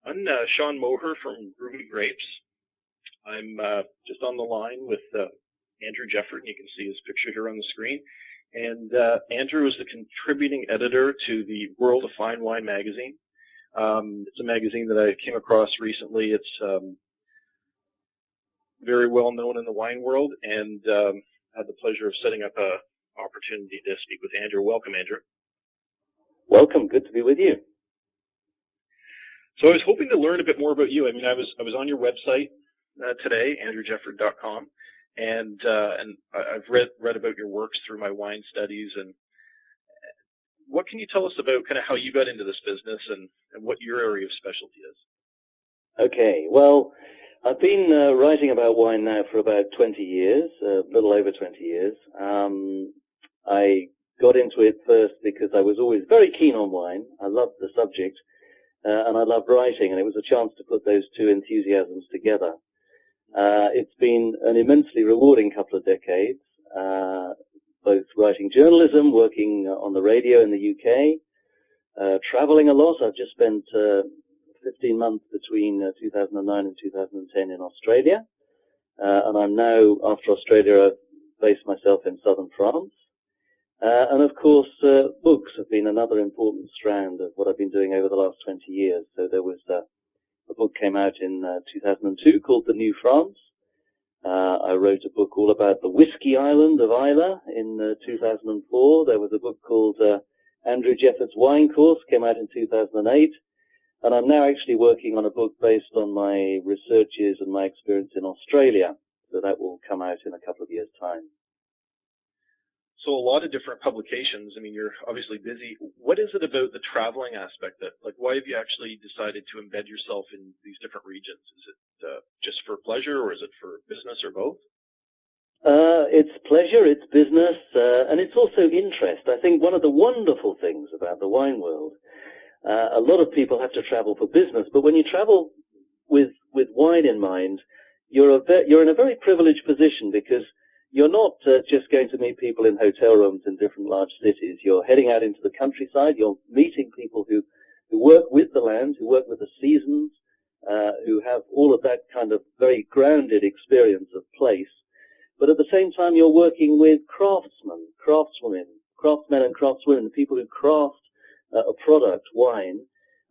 I'm Sean Moher from Groovy Grapes. I'm just on the line with Andrew Jefford, and you can see his picture here on the screen. And Andrew is the contributing editor to the World of Fine Wine magazine. It's a magazine that I came across recently. It's very well known in the wine world, and I had the pleasure of setting up an opportunity to speak with Andrew. Welcome, Andrew. Welcome. Good to be with you. So I was hoping to learn a bit more about you. I mean, I was on your website today, andrewjefford.com, and I've read about your works through my wine studies. And what can you tell us about kind of how you got into this business and what your area of specialty is? Okay. Well, I've been writing about wine now for about 20 years, a little over 20 years. I got into it first because I was always very keen on wine. I loved the subject. And I loved writing, and it was a chance to put those two enthusiasms together. It's been an immensely rewarding couple of decades, both writing journalism, working on the radio in the UK, traveling a lot. I've just spent 15 months between 2009 and 2010 in Australia, and I'm now, after Australia, I've based myself in southern France. And of course, books have been another important strand of what I've been doing over the last 20 years. So there was a book came out in 2002 called The New France. I wrote a book all about the whisky island of Islay in 2004. There was a book called Andrew Jefford's Wine Course, came out in 2008. And I'm now actually working on a book based on my researches and my experience in Australia. So that will come out in a couple of years' time. So a lot of different publications. I mean, you're obviously busy. What is it about the traveling aspect that, like, why have you actually decided to embed yourself in these different regions? Is it just for pleasure, or is it for business, or both? It's pleasure, it's business, and it's also interest. I think one of the wonderful things about the wine world, a lot of people have to travel for business, but when you travel with wine in mind, you're in a very privileged position because you're not just going to meet people in hotel rooms in different large cities. You're heading out into the countryside. You're meeting people who work with the land, who work with the seasons, who have all of that kind of very grounded experience of place. But at the same time, you're working with craftsmen and craftswomen, people who craft a product, wine.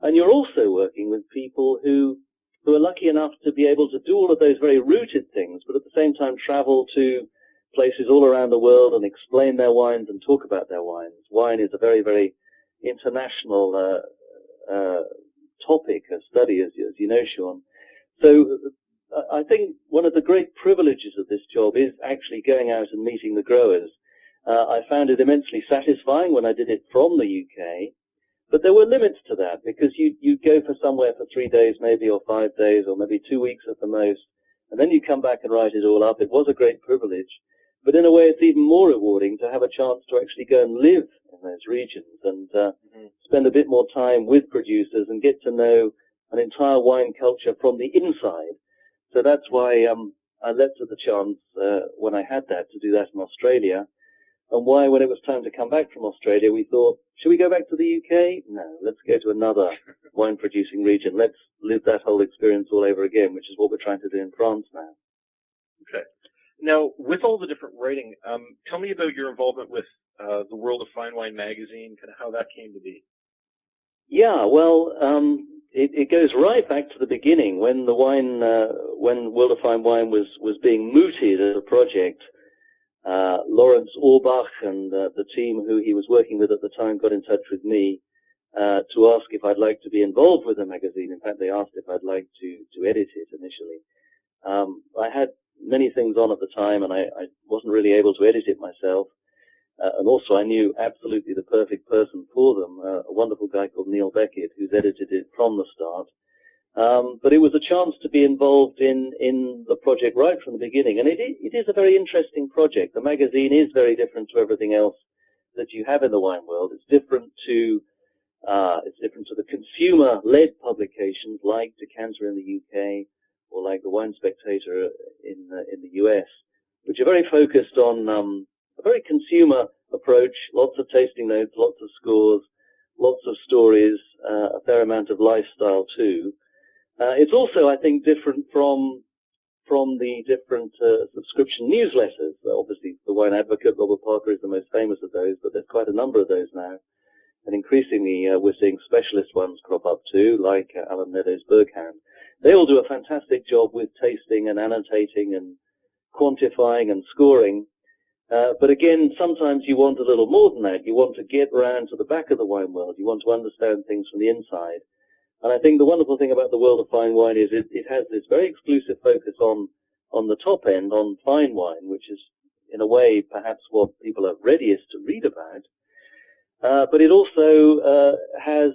And you're also working with people who are lucky enough to be able to do all of those very rooted things, but at the same time travel to places all around the world and explain their wines and talk about their wines. Wine is a very, very international topic of study, as you know, Sean. So I think one of the great privileges of this job is actually going out and meeting the growers. I found it immensely satisfying when I did it from the UK, but there were limits to that because you'd go for somewhere for 3 days maybe, or 5 days, or maybe 2 weeks at the most, and then you come back and write it all up. It was a great privilege. But in a way, it's even more rewarding to have a chance to actually go and live in those regions and spend a bit more time with producers and get to know an entire wine culture from the inside. So that's why I leapt at the chance when I had that to do that in Australia, and why when it was time to come back from Australia, we thought, should we go back to the UK? No, let's go to another wine-producing region. Let's live that whole experience all over again, which is what we're trying to do in France now. Okay. Now, with all the different writing, tell me about your involvement with the World of Fine Wine magazine, kind of how that came to be. Yeah, well, it goes right back to the beginning when when World of Fine Wine was being mooted as a project. Lawrence Orbach and the team who he was working with at the time got in touch with me to ask if I'd like to be involved with the magazine. In fact, they asked if I'd like to edit it initially. I had many things on at the time, and I wasn't really able to edit it myself. And also I knew absolutely the perfect person for them, a wonderful guy called Neil Beckett, who's edited it from the start. But it was a chance to be involved in the project right from the beginning. And it is a very interesting project. The magazine is very different to everything else that you have in the wine world. It's different to the consumer-led publications like Decanter in the UK or like the Wine Spectator in the US, which are very focused on a very consumer approach, lots of tasting notes, lots of scores, lots of stories, a fair amount of lifestyle too. It's also, I think, different from the different subscription newsletters. Obviously, the Wine Advocate, Robert Parker, is the most famous of those, but there's quite a number of those now. And increasingly, we're seeing specialist ones crop up too, like Alan Meadows' Berghand. They all do a fantastic job with tasting and annotating and quantifying and scoring. But again, sometimes you want a little more than that. You want to get around to the back of the wine world. You want to understand things from the inside. And I think the wonderful thing about the world of fine wine is it has this very exclusive focus on the top end, on fine wine, which is, in a way, perhaps what people are readiest to read about. But it also has,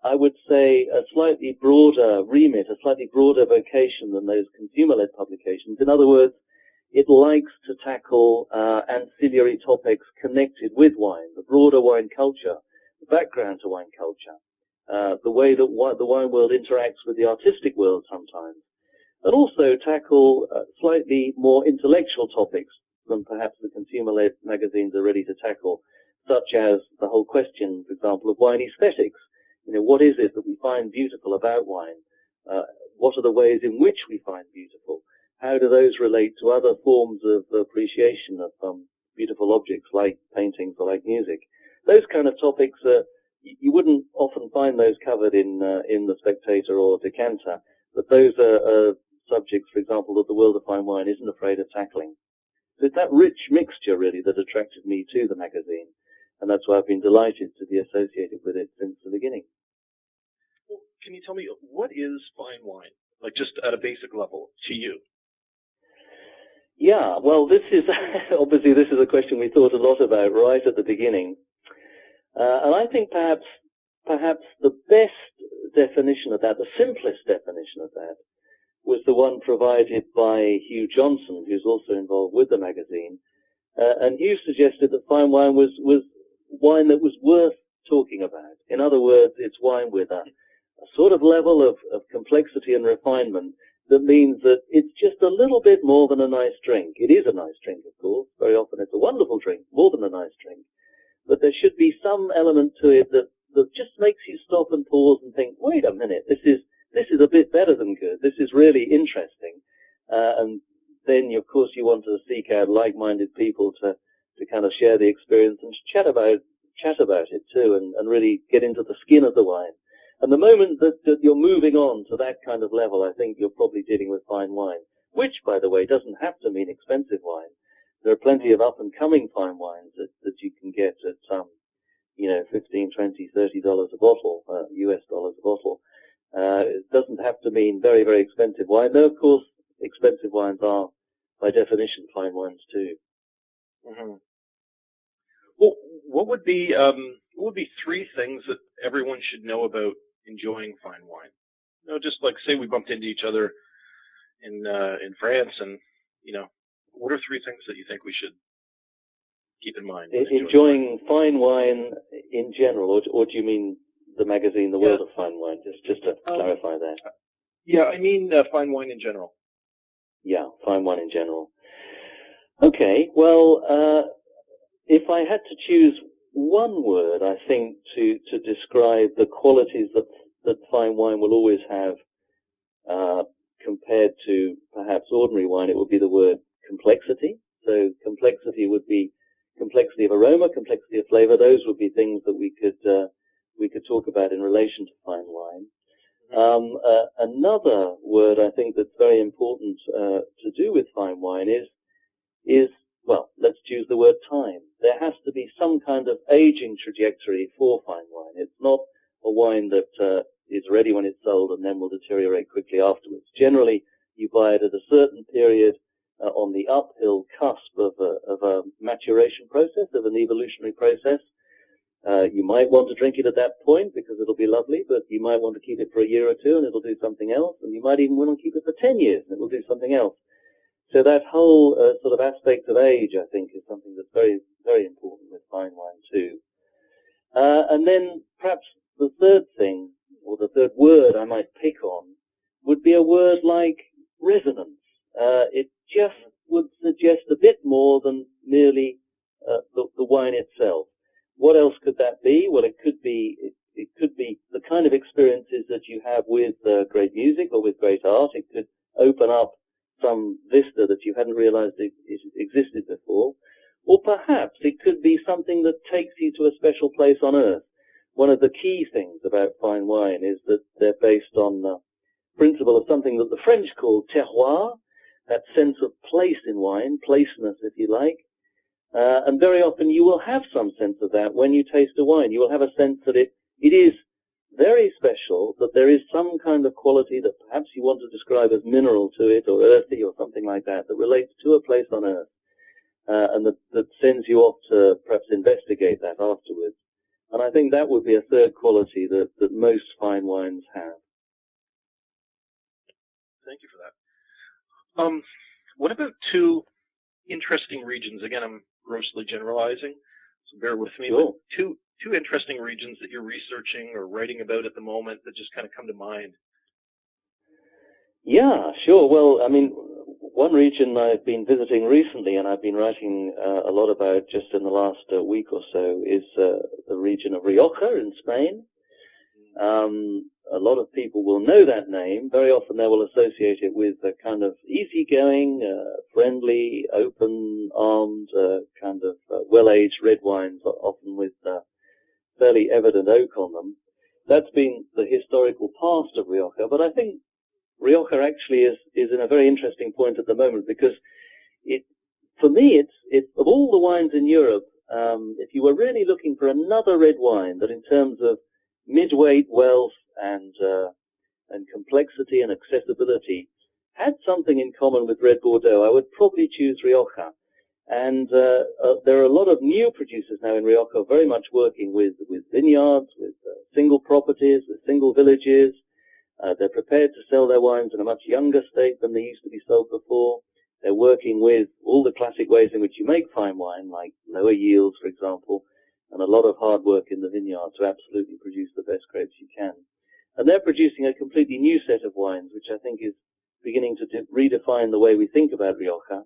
I would say, a slightly broader remit, a slightly broader vocation than those consumer-led publications. In other words, it likes to tackle ancillary topics connected with wine, the broader wine culture, the background to wine culture, the way that the wine world interacts with the artistic world sometimes, and also tackle slightly more intellectual topics than perhaps the consumer-led magazines are ready to tackle, such as the whole question, for example, of wine aesthetics. You know, what is it that we find beautiful about wine? What are the ways in which we find beautiful? How do those relate to other forms of appreciation of beautiful objects like paintings or like music? Those kind of topics, you wouldn't often find those covered in The Spectator or Decanter, but those are subjects, for example, that the world of fine wine isn't afraid of tackling. So it's that rich mixture, really, that attracted me to the magazine, and that's why I've been delighted to be associated with it since the beginning. Well, can you tell me, what is fine wine, like just at a basic level, to you? Yeah, well, this is obviously this is a question we thought a lot about right at the beginning, and I think perhaps the best definition of that, the simplest definition of that, was the one provided by Hugh Johnson, who's also involved with the magazine, and Hugh suggested that fine wine was wine that was worth talking about. In other words, it's wine with a sort of level of complexity and refinement that means that it's just a little bit more than a nice drink. It is a nice drink, of course. Very often it's a wonderful drink, more than a nice drink. But there should be some element to it that just makes you stop and pause and think, wait a minute, this is a bit better than good. This is really interesting. And then, of course, you want to seek out like-minded people to kind of share the experience and chat about it too, and really get into the skin of the wine. And the moment that you're moving on to that kind of level, I think you're probably dealing with fine wine, which, by the way, doesn't have to mean expensive wine. There are plenty of up-and-coming fine wines that you can get at, $15, $20, $30 a bottle, US dollars a bottle. It doesn't have to mean very, very expensive wine, though, of course, expensive wines are, by definition, fine wines too. Mm-hmm. Well, what would be three things that everyone should know about enjoying fine wine? Just like, say we bumped into each other in France, and what are three things that you think we should keep in mind? Enjoying fine wine in general, or do you mean the magazine, The World of Fine Wine? Just to clarify that. Yeah, I mean fine wine in general. Yeah, fine wine in general. Okay, well, if I had to choose one word, I think, to describe the qualities that fine wine will always have compared to perhaps ordinary wine, it would be the word complexity. So complexity would be complexity of aroma, complexity of flavor. Those would be things that we could talk about in relation to fine wine. Another word I think that's very important to do with fine wine is, well, let's choose the word time. There has to be some kind of aging trajectory for fine wine. It's not a wine that is ready when it's sold and then will deteriorate quickly afterwards. Generally, you buy it at a certain period on the uphill cusp of a maturation process, of an evolutionary process. You might want to drink it at that point because it'll be lovely, but you might want to keep it for a year or two and it'll do something else, and you might even want to keep it for 10 years and it will do something else. So that whole sort of aspect of age, I think, is something that's very, very important with fine wine too. And then perhaps the third thing, or the third word I might pick on, would be a word like resonance. It just would suggest a bit more than merely the wine itself. What else could that be? Well, it could be the kind of experiences that you have with great music or with great art. It could open up some vista that you hadn't realized existed before. Or perhaps it could be something that takes you to a special place on earth. One of the key things about fine wine is that they're based on the principle of something that the French call terroir, that sense of place in wine, placeness if you like. And very often you will have some sense of that when you taste a wine. You will have a sense that it is very special, that there is some kind of quality that perhaps you want to describe as mineral to it or earthy or something like that, that relates to a place on earth, and that sends you off to perhaps investigate that afterwards. And I think that would be a third quality that most fine wines have. Thank you for that. What about two interesting regions? Again, I'm grossly generalizing, so bear with me. Sure. But two interesting regions that you're researching or writing about at the moment that just kind of come to mind. Yeah, sure. Well, I mean, one region I've been visiting recently and I've been writing a lot about just in the last week or so is the region of Rioja in Spain. A lot of people will know that name. Very often they will associate it with a kind of easygoing, friendly, open-armed, kind of well-aged red wines, often with fairly evident oak on them. That's been the historical past of Rioja, but I think Rioja actually is in a very interesting point at the moment because for me, it's of all the wines in Europe, if you were really looking for another red wine that in terms of mid-weight wealth and complexity and accessibility had something in common with Red Bordeaux, I would probably choose Rioja. And there are a lot of new producers now in Rioja very much working with vineyards, with single properties, with single villages. They're prepared to sell their wines in a much younger state than they used to be sold before. They're working with all the classic ways in which you make fine wine, like lower yields, for example, and a lot of hard work in the vineyard to absolutely produce the best grapes you can. And they're producing a completely new set of wines, which I think is beginning to redefine the way we think about Rioja.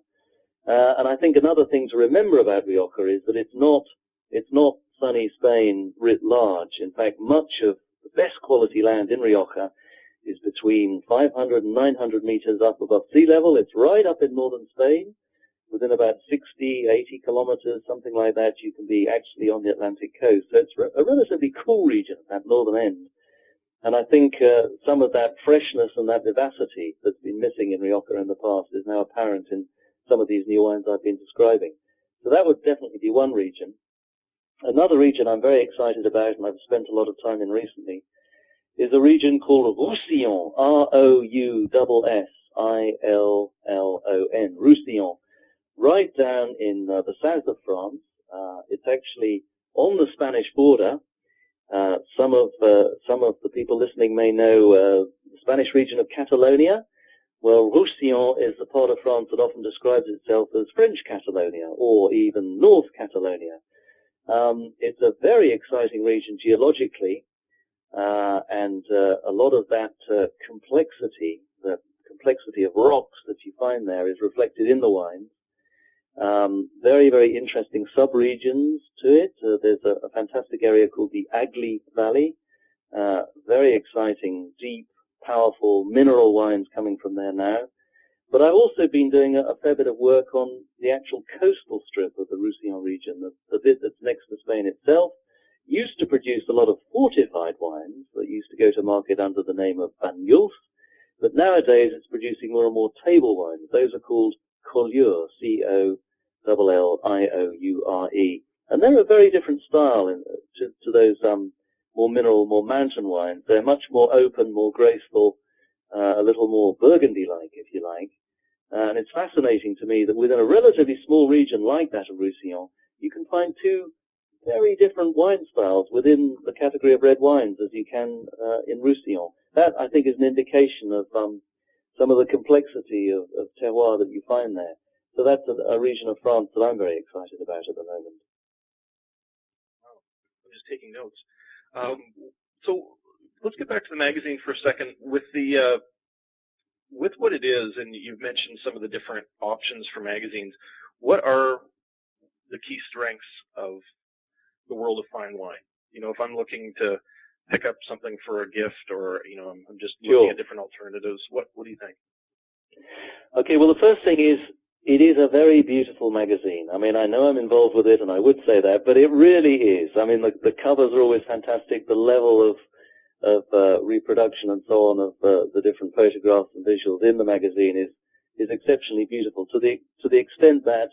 And I think another thing to remember about Rioja is that it's not sunny Spain writ large. In fact, much of the best quality land in Rioja is between 500 and 900 meters up above sea level. It's right up in northern Spain. Within about 60, 80 kilometers, something like that, you can be actually on the Atlantic coast. So it's a relatively cool region at that northern end. And I think some of that freshness and that vivacity that's been missing in Rioja in the past is now apparent in some of these new wines I've been describing. So that would definitely be one region. Another region I'm very excited about and I've spent a lot of time in recently is a region called Roussillon, Roussillon, Roussillon, right down in the south of France. It's actually on the Spanish border. Some of the people listening may know the Spanish region of Catalonia. Well, Roussillon is the part of France that often describes itself as French Catalonia or even North Catalonia. It's a very exciting region geologically, and a lot of that complexity of rocks that you find there is reflected in the wines. Very, very interesting sub-regions to it. There's a fantastic area called the Islay Valley. Very exciting, deep, powerful mineral wines coming from there now. But I've also been doing a fair bit of work on the actual coastal strip of the Roussillon region, the bit that's next to Spain itself. Used to produce a lot of fortified wines that used to go to market under the name of Banyuls, but nowadays it's producing more and more table wines. Those are called Collioure, Collioure. And they're a very different style to those more mineral, more mountain wines. They're much more open, more graceful, a little more Burgundy-like, if you like. And it's fascinating to me that within a relatively small region like that of Roussillon, you can find two very different wine styles within the category of red wines as you can in Roussillon. That, I think, is an indication of some of the complexity of terroir that you find there. So that's a region of France that I'm very excited about at the moment. Wow. I'm just taking notes. So let's get back to the magazine for a second. With what it is, and you've mentioned some of the different options for magazines, what are the key strengths of the world of fine wine? You know, if I'm looking to pick up something for a gift, or I'm just Sure. looking at different alternatives. What do you think? Okay, well, the first thing is, it is a very beautiful magazine. I mean, I know I'm involved with it, and I would say that, but it really is. I mean, the covers are always fantastic. The level of reproduction and so on of the different photographs and visuals in the magazine is exceptionally beautiful, to the extent that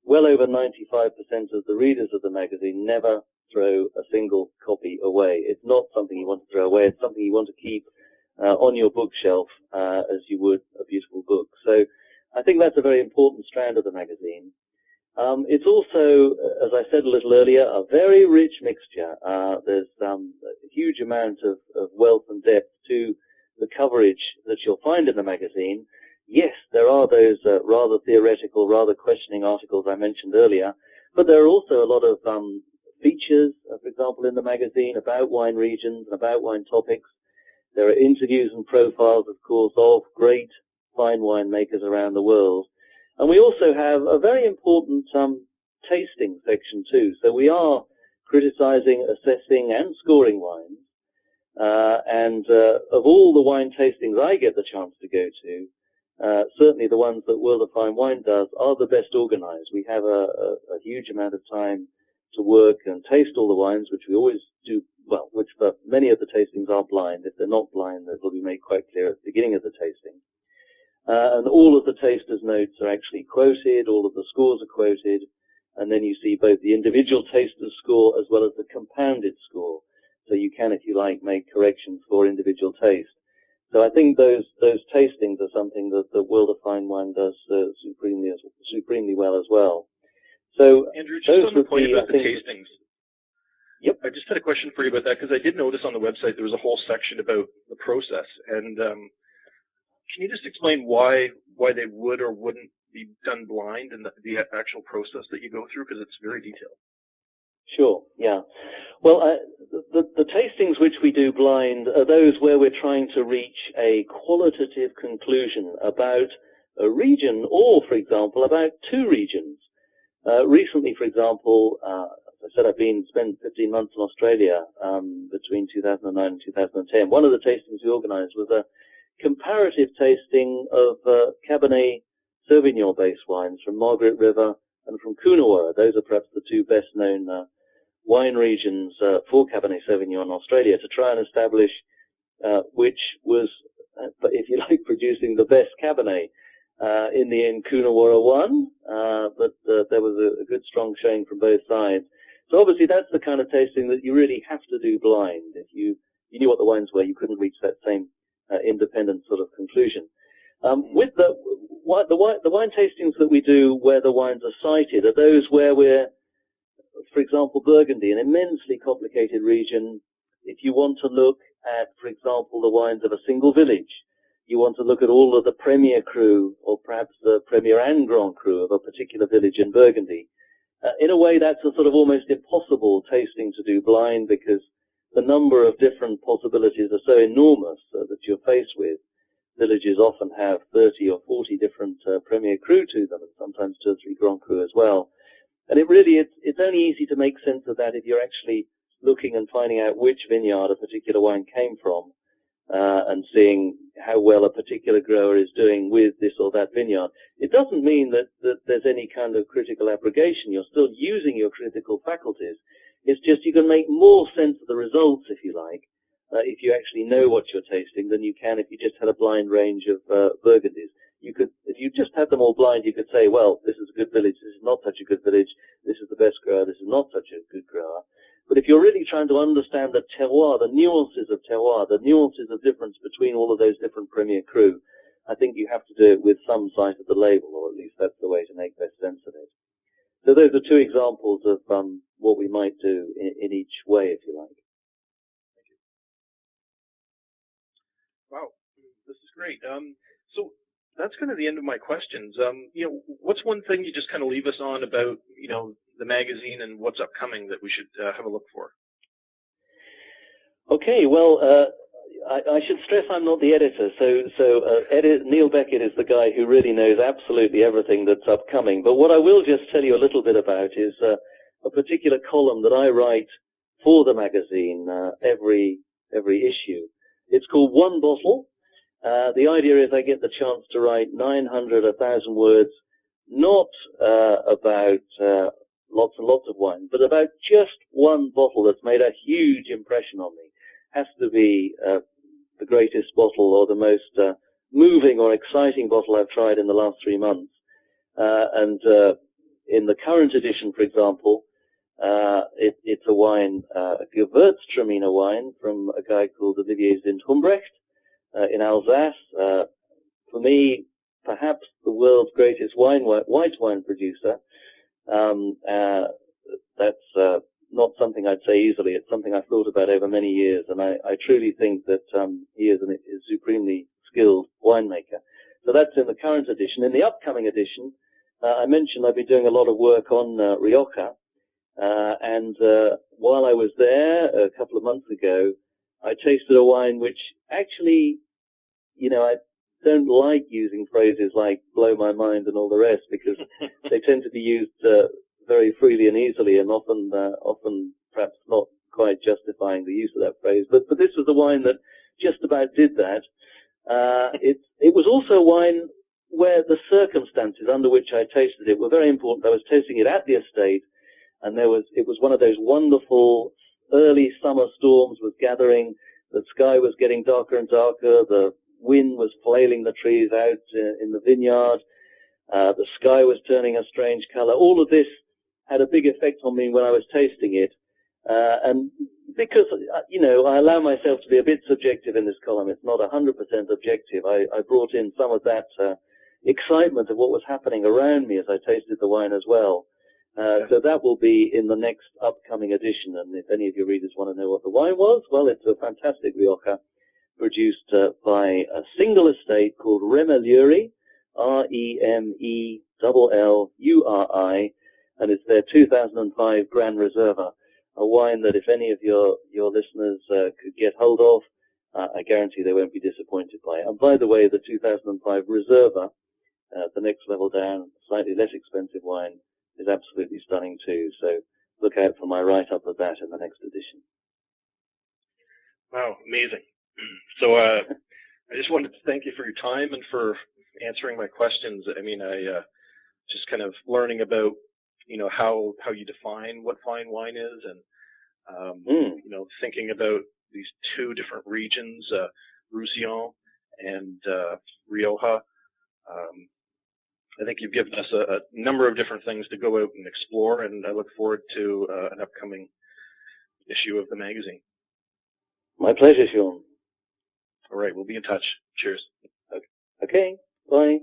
well over 95% of the readers of the magazine never throw a single copy away. It's not something you want to throw away. It's something you want to keep on your bookshelf as you would a beautiful book. So I think that's a very important strand of the magazine. It's also, as I said a little earlier, a very rich mixture. There's a huge amount of wealth and depth to the coverage that you'll find in the magazine. Yes, there are those rather theoretical, rather questioning articles I mentioned earlier, but there are also a lot of features, for example, in the magazine about wine regions and about wine topics. There are interviews and profiles, of course, of great fine winemakers around the world. And we also have a very important tasting section too. So we are criticizing, assessing, and scoring wines. Of all the wine tastings I get the chance to go to, certainly the ones that World of Fine Wine does are the best organized. We have a huge amount of time to work and taste all the wines, which we always do, well, which for many of the tastings are blind. If they're not blind, that will be made quite clear at the beginning of the tasting. And all of the taster's notes are actually quoted, all of the scores are quoted, and then you see both the individual taster's score as well as the compounded score. So you can, if you like, make corrections for individual taste. So I think those tastings are something that the World of Fine Wine does supremely well as well. So Andrew, just on the point about the tastings. Yep. I just had a question for you about that, because I did notice on the website there was a whole section about the process. And can you just explain why they would or wouldn't be done blind in the actual process that you go through? Because it's very detailed. Sure, yeah. Well, the tastings which we do blind are those where we're trying to reach a qualitative conclusion about a region or, for example, about two regions. Recently, for example, as I said, I've spent 15 months in Australia between 2009 and 2010. One of the tastings we organized was a comparative tasting of Cabernet Sauvignon-based wines from Margaret River and from Coonawarra. Those are perhaps the two best-known wine regions for Cabernet Sauvignon in Australia, to try and establish which was, if you like, producing the best Cabernet. In the end, Coonawarra won, but there was a good, strong showing from both sides. So obviously that's the kind of tasting that you really have to do blind. If you knew what the wines were, you couldn't reach that same independent sort of conclusion. With the wine tastings that we do where the wines are cited are those where we're, for example, Burgundy, an immensely complicated region. If you want to look at, for example, the wines of a single village, you want to look at all of the Premier Cru, or perhaps the Premier and Grand Cru of a particular village in Burgundy. In a way, that's a sort of almost impossible tasting to do blind, because the number of different possibilities are so enormous that you're faced with. Villages often have 30 or 40 different Premier Cru to them, and sometimes 2 or 3 Grand Cru as well. And it's only easy to make sense of that if you're actually looking and finding out which vineyard a particular wine came from, and seeing how well a particular grower is doing with this or that vineyard. It doesn't mean that there's any kind of critical abrogation. You're still using your critical faculties. It's just you can make more sense of the results, if you like, if you actually know what you're tasting, than you can if you just had a blind range of Burgundies. If you just had them all blind, you could say, well, this is a good village, this is not such a good village, this is the best grower, this is not such a good grower. But if you're really trying to understand the terroir, the nuances of terroir, the nuances of difference between all of those different Premier Cru, I think you have to do it with some sight of the label, or at least that's the way to make best sense of it. So those are two examples of what we might do in each way, if you like. Thank you. Wow, this is great. So that's kind of the end of my questions. What's one thing you just kind of leave us on about, the magazine and what's upcoming that we should have a look for? Okay, well, I should stress I'm not the editor, so Neil Beckett is the guy who really knows absolutely everything that's upcoming. But what I will just tell you a little bit about is a particular column that I write for the magazine every every issue. It's called One Bottle. The idea is I get the chance to write 900, 1,000 words, not about lots and lots of wine, but about just one bottle that's made a huge impression on me. Has to be the greatest bottle or the most moving or exciting bottle I've tried in the last 3 months. And in the current edition, for example, it's a wine, a Gewürztraminer wine from a guy called Olivier Zindhumbrecht in Alsace. For me, perhaps the world's greatest white wine producer. That's not something I'd say easily. It's something I've thought about over many years, and I truly think that he is a supremely skilled winemaker. So that's in the current edition. In the upcoming edition, I mentioned I've been doing a lot of work on Rioja, and while I was there a couple of months ago, I tasted a wine which actually, I don't like using phrases like blow my mind and all the rest, because they tend to be used very freely and easily, and often perhaps not quite justifying the use of that phrase. But this was a wine that just about did that. It was also a wine where the circumstances under which I tasted it were very important. I was tasting it at the estate, and it was one of those wonderful early summer storms was gathering. The sky was getting darker and darker. The wind was flailing the trees out in the vineyard. The sky was turning a strange color. All of this had a big effect on me when I was tasting it. And because, I allow myself to be a bit subjective in this column, it's not 100% objective. I brought in some of that excitement of what was happening around me as I tasted the wine as well. So that will be in the next upcoming edition. And if any of your readers want to know what the wine was, well, it's a fantastic Rioja produced by a single estate called Remelluri, Remelluri, and it's their 2005 Grand Reserva, a wine that if any of your listeners could get hold of, I guarantee they won't be disappointed by it. And by the way, the 2005 Reserva, the next level down, slightly less expensive wine, is absolutely stunning too. So look out for my write-up of that in the next edition. Wow, amazing. So I just wanted to thank you for your time and for answering my questions. I mean, I just kind of learning about, how you define what fine wine is, and, thinking about these two different regions, Roussillon and Rioja. I think you've given us a number of different things to go out and explore, and I look forward to an upcoming issue of the magazine. My pleasure, Sean. All right, we'll be in touch. Cheers. Okay, bye.